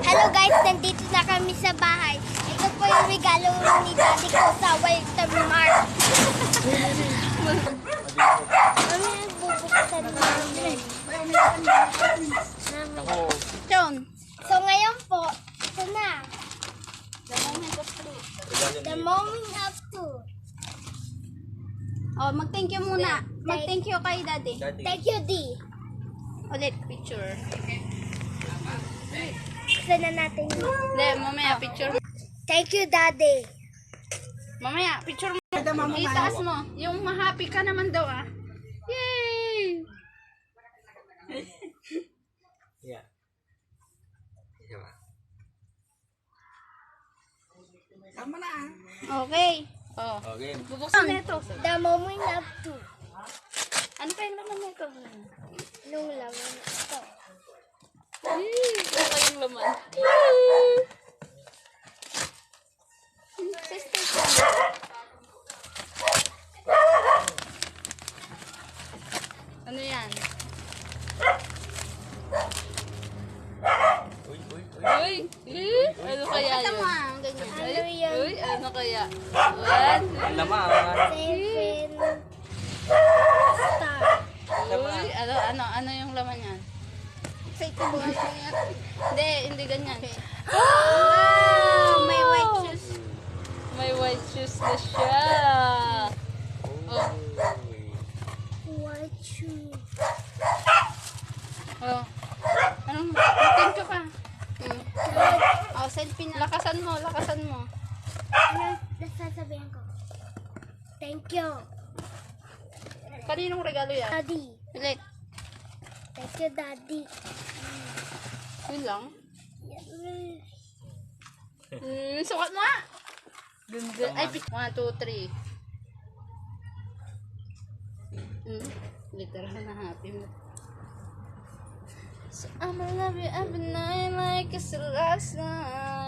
Hello guys, nandito na kami sa bahay. Ito po yung regalo ni Daddy ko sa Walmart. Mami, bubuksan namin. John, So ngayon po, ito na. the moment of truth. The moment of truth. Oh, mag-thank you muna. Mag-thank you kay Daddy. Thank you, D. Ulit, picture. Buksan na natin yun. Hindi, mamaya, picture. Thank you, Daddy. Mamaya, picture mo. Itaas mo. Yung ma-happy ka naman daw, ah. Yay! Yeah. Okay. Oh. Okay. Bubuksan na ito. The moment of truth. Ano pa yung laman nito? Nung laman ito. Ano pa yung laman? Sister ko. Ano yan? Uy. Uy! Ano kaya yun? Ano yun? Uy, ano kaya? One. Ang laman. 7 star. Uy, ano yung laman yan? Fake mo yan. Hindi ganyan. Wow! May white shoes. May white shoes na siya. Oh. White shoes. Oh. Anong, thank you ka. Oh, selfie na. Lakasan mo. Ano nasasabihan ko? Thank you, Kaninong regalo yan? Daddy. Ulit. Thank you, Daddy. Yun lang. Sukat mo nga. Ganda. Ay, 1, 2, 3. Literal na happy mo. So, I'ma love you every night like it's the last night.